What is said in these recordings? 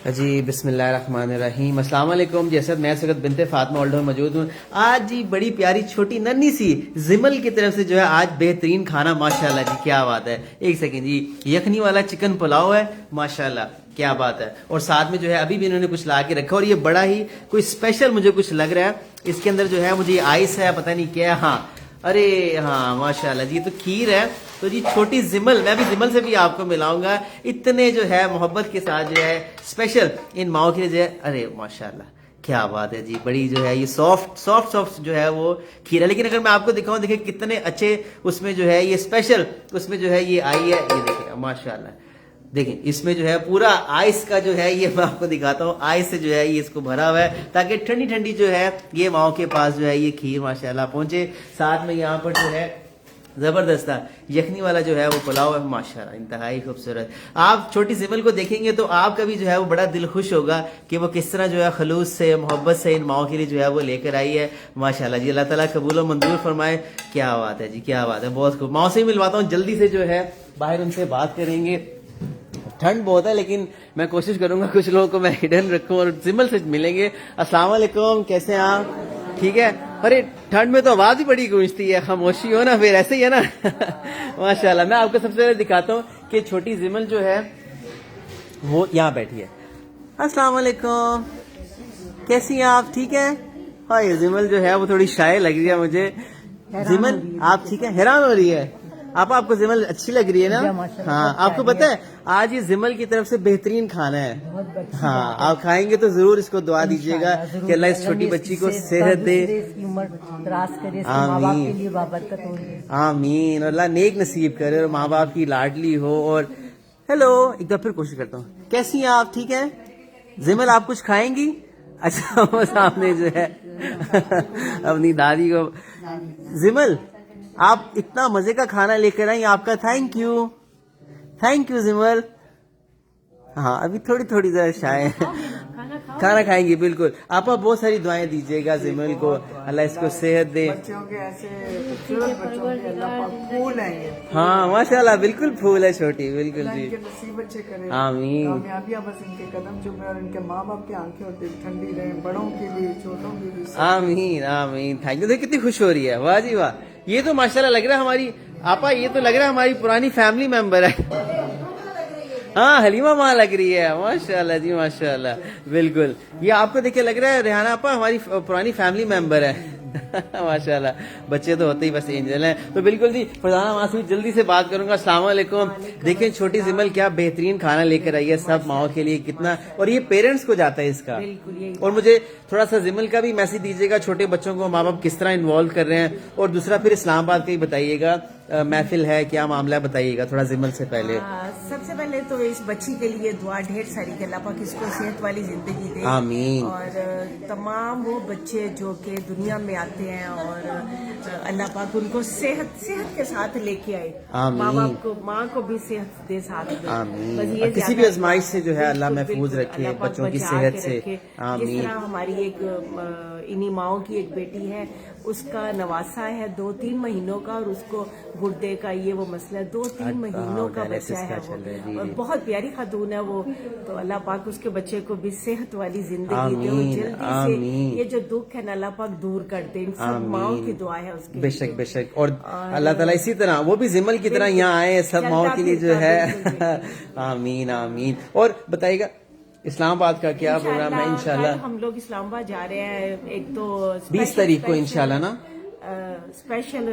جی بسم اللہ الرحمن الرحیم، السلام علیکم جی۔ اسد میں سگت بنت فاطمہ اولڈ میں موجود ہوں آج جی۔ بڑی پیاری چھوٹی ننھی سی زمل کی طرف سے جو ہے آج بہترین کھانا، ماشاءاللہ جی کیا بات ہے۔ ایک سیکنڈ جی، یخنی والا چکن پلاؤ ہے، ماشاءاللہ کیا بات ہے۔ اور ساتھ میں جو ہے ابھی بھی انہوں نے کچھ لا کے رکھا، اور یہ بڑا ہی کوئی اسپیشل مجھے کچھ لگ رہا ہے۔ اس کے اندر جو ہے مجھے آئس ہے، پتہ نہیں کیا، ہاں ارے ہاں ماشاءاللہ جی، تو کھیر ہے۔ تو جی چھوٹی زمل، میں بھی زمل سے بھی آپ کو ملاؤں گا، اتنے جو ہے محبت کے ساتھ جو ہے اسپیشل ان ماؤں کے لیے جو ہے، ارے ماشاءاللہ کیا بات ہے جی۔ بڑی جو ہے یہ سافٹ جو ہے وہ کھیر ہے، لیکن اگر میں آپ کو دکھاؤں، دیکھیں کتنے اچھے اس میں جو ہے یہ اسپیشل اس میں جو ہے یہ آئی ہے، یہ دیکھیں ماشاءاللہ۔ دیکھیں اس میں جو ہے پورا آئس کا جو ہے یہ میں آپ کو دکھاتا ہوں، آئس سے جو ہے یہ اس کو بھرا ہوا ہے تاکہ ٹھنڈی ٹھنڈی جو ہے یہ ماؤں کے پاس جو ہے یہ کھیر ماشاءاللہ پہنچے۔ ساتھ میں یہاں پر جو ہے زبردست یخنی والا جو ہے وہ پلاؤ ہے، ماشاءاللہ انتہائی خوبصورت۔ آپ چھوٹی زمل کو دیکھیں گے تو آپ کا بھی جو ہے وہ بڑا دل خوش ہوگا کہ وہ کس طرح جو ہے خلوص سے، محبت سے ان ماؤں کے لیے جو ہے وہ لے کر آئی ہے، ماشاءاللہ جی۔ اللہ تعالیٰ قبول و منظور فرمائے۔ کیا بات ہے جی، کیا بات ہے، بہت خوب۔ ماؤں سے ہی ملواتا ہوں جلدی سے، جو ہے باہر ان سے بات کریں گے۔ ٹھنڈ بہت ہے لیکن میں کوشش کروں گا کچھ لوگوں کو میں ہڈن رکھوں اور زمل سے ملیں گے۔ السلام علیکم، کیسے ہیں آپ؟ ٹھیک ہے۔ ارے ٹھنڈ میں تو آواز ہی بڑی گونجتی ہے، خاموشی ہو نا پھر، ایسے ہی ہے نا۔ ماشاءاللہ میں آپ کو سب سے پہلے دکھاتا ہوں کہ چھوٹی زمل جو ہے وہ یہاں بیٹھی ہے۔ السلام علیکم، کیسی ہیں آپ؟ ٹھیک ہے۔ ہاں یہ زمل جو ہے وہ تھوڑی شائع لگ رہی ہے مجھے۔ زمل آپ ٹھیک ہے؟ حیران ہو رہی ہے آپ کو زمل اچھی لگ رہی ہے نا؟ ہاں آپ کو پتا ہے آج یہ زمل کی طرف سے بہترین کھانا ہے، ہاں آپ کھائیں گے تو ضرور اس کو دعا دیجیے گا کہ اللہ اس چھوٹی بچی کو صحت دے، آمین آمین، اور اللہ نیک نصیب کرے اور ماں باپ کی لاڈلی ہو۔ اور ہیلو، ایک دفعہ پھر کوشش کرتا ہوں، کیسی ہیں آپ؟ ٹھیک ہے زمل، آپ کچھ کھائیں گی؟ اچھا وہ سامنے جو ہے اپنی دادی کو۔ زمل آپ اتنا مزے کا کھانا لے کر آئیں، آپ کا تھینک یو زمل۔ ہاں ابھی تھوڑی ذرا شائع کھانا کھائیں گی، بالکل۔ آپ بہت ساری دعائیں دیجیے گا زمل کو، اللہ اس کو صحت دے۔ ہاں ماشاءاللہ بالکل پھول ہے چھوٹی، بالکل جی، آمین آمین آمین، تھینک یو۔ کتنی خوش ہو رہی ہے، واہ جی واہ۔ یہ تو ماشاءاللہ لگ رہا ہے ہماری آپا، یہ تو لگ رہا ہے ہماری پرانی فیملی ممبر ہے۔ ہاں حلیمہ ماں لگ رہی ہے، ماشاءاللہ جی ماشاءاللہ، بالکل۔ یہ آپ کو دیکھ کے لگ رہا ہے ریحانہ آپا ہماری پرانی فیملی ممبر ہے۔ ماشاءاللہ بچے تو ہوتے ہی بس اینجل ہیں، تو بالکل جی فرزانہ ماں سے جلدی سے بات کروں گا۔ السلام علیکم۔ دیکھیں چھوٹی زمل کیا بہترین کھانا لے کر آئی ہے سب ماؤں کے لیے، کتنا، اور یہ پیرنٹس کو جاتا ہے اس کا۔ اور مجھے تھوڑا سا زمل کا بھی میسج دیجیے گا، چھوٹے بچوں کو ماں باپ کس طرح انوالو کر رہے ہیں، اور دوسرا پھر اسلام آباد کا ہی بتائیے گا، محفل ہے کیا معاملہ بتائیے گا تھوڑا زمل سے پہلے۔ سب سے پہلے تو اس بچی کے لیے دعا ڈھیر ساری کہ اللہ پاک اس کو صحت والی زندگی دے، آمین۔ اور تمام وہ بچے جو کہ دنیا میں آتے ہیں، اور اللہ پاک ان کو صحت کے ساتھ لے کے آئے، ماں باپ کو، ماں کو بھی صحت دے ساتھ دے، آمین۔ اور کسی بھی آزمائش سے جو ہے اللہ محفوظ رکھے بچوں کی صحت سے، آمین۔ جس طرح ہماری ایک انہی ماؤں کی ایک بیٹی ہے، اس کا نواسا ہے 2-3 مہینوں کا، اور اس کو گردے کا یہ وہ مسئلہ ہے، 2-3 مہینوں کا بچہ ہے وہ، اور بہت پیاری خاتون ہے وہ۔ تو اللہ پاک اس کے بچے کو بھی صحت والی زندگی دے، اور جلدی سے یہ جو دکھ ہے نا اللہ پاک دور کر دے۔ ان سب ماؤں کی دعا ہے اس کے، بے شک بے شک۔ اور اللہ تعالیٰ اسی طرح وہ بھی زمل کی طرح یہاں آئے سب ماؤں کے لیے جو ہے، آمین آمین۔ اور بتائیے گا اسلام آباد کا کیا پروگرام ہے؟ انشاءاللہ ہم لوگ اسلام آباد جا رہے ہیں، ایک تو 20 تاریخ کو انشاءاللہ نا، اسپیشل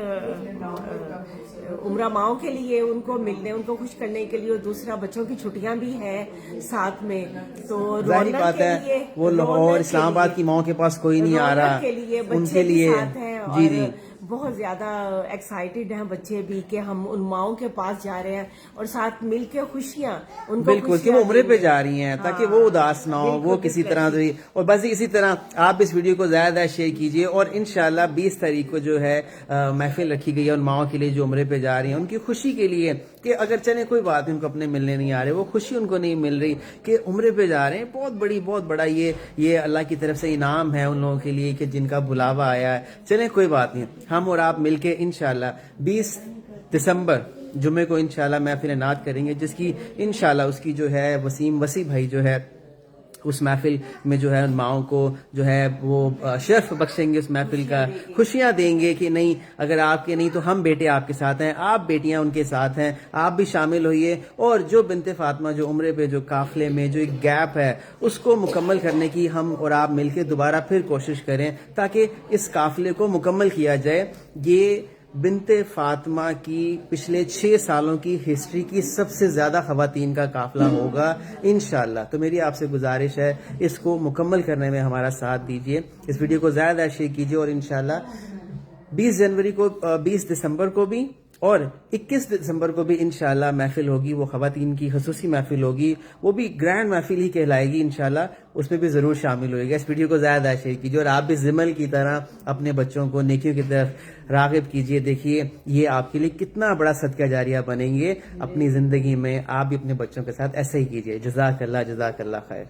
عمرہ ماؤں کے لیے، ان کو ملنے، ان کو خوش کرنے کے لیے، اور دوسرا بچوں کی چھٹیاں بھی ہیں ساتھ میں، تو ظاہری بات ہے وہ لاہور اسلام آباد کی ماؤں کے پاس کوئی نہیں آ رہا، کے لیے ان کے لیے ساتھ ہیں، جی اور جی بہت زیادہ ایکسائٹیڈ ہیں بچے بھی کہ ہم ان ماؤں کے پاس جا رہے ہیں، اور ساتھ مل کے خوشیاں ان کو، بالکل، کہ وہ عمرے پہ جا رہی ہیں تاکہ وہ اداس نہ ہو، وہ کسی طرح سے۔ اور بس اسی طرح آپ اس ویڈیو کو زیادہ شیئر کیجئے، اور انشاءاللہ 20 تاریخ کو جو ہے محفل رکھی گئی ہے ان ماؤں کے لیے جو عمرے پہ جا رہی ہیں، ان کی خوشی کے لیے کہ اگر چلے کوئی بات ان کو اپنے ملنے نہیں آ رہے، وہ خوشی ان کو نہیں مل رہی کہ عمرے پہ جا رہے ہیں، بہت بڑا یہ اللہ کی طرف سے انعام ہے ان لوگوں کے لیے کہ جن کا بلاوا آیا ہے۔ چلیں کوئی بات نہیں، ہم اور آپ مل کے انشاءاللہ 20 دسمبر جمعے کو انشاءاللہ محفل انعقاد کریں گے، جس کی انشاءاللہ اس کی جو ہے وسیم وسیع بھائی جو ہے اس محفل میں جو ہے ان ماؤں کو جو ہے وہ شرف بخشیں گے, اس محفل کا خوشیاں دیں گے کہ نہیں اگر آپ کے نہیں تو ہم بیٹے آپ کے ساتھ ہیں, آپ بیٹیاں ان کے ساتھ ہیں, آپ بھی شامل ہوئیے. اور جو بنت فاطمہ جو عمرے پہ جو قافلے میں جو ایک گیپ ہے اس کو مکمل کرنے کی ہم اور آپ مل کے دوبارہ پھر کوشش کریں تاکہ اس قافلے کو مکمل کیا جائے. یہ بنت فاطمہ کی پچھلے 6 سالوں کی ہسٹری کی سب سے زیادہ خواتین کا قافلہ ہوگا انشاءاللہ. تو میری آپ سے گزارش ہے اس کو مکمل کرنے میں ہمارا ساتھ دیجیے, اس ویڈیو کو زیادہ شیئر کیجیے, اور انشاءاللہ 20 دسمبر کو بھی اور 21 دسمبر کو بھی انشاءاللہ محفل ہوگی, وہ خواتین کی خصوصی محفل ہوگی, وہ بھی گرینڈ محفل ہی کہلائے گی انشاءاللہ, اس میں بھی ضرور شامل ہوئے گا. اس ویڈیو کو زیادہ شیئر کیجیے اور آپ بھی زمل کی طرح اپنے بچوں کو نیکیوں کی طرف راغب کیجیے. دیکھیے یہ آپ کے لیے کتنا بڑا صدقہ جاریہ بنیں گے اپنی زندگی میں. آپ بھی اپنے بچوں کے ساتھ ایسا ہی کیجیے. جزاک اللہ خیر.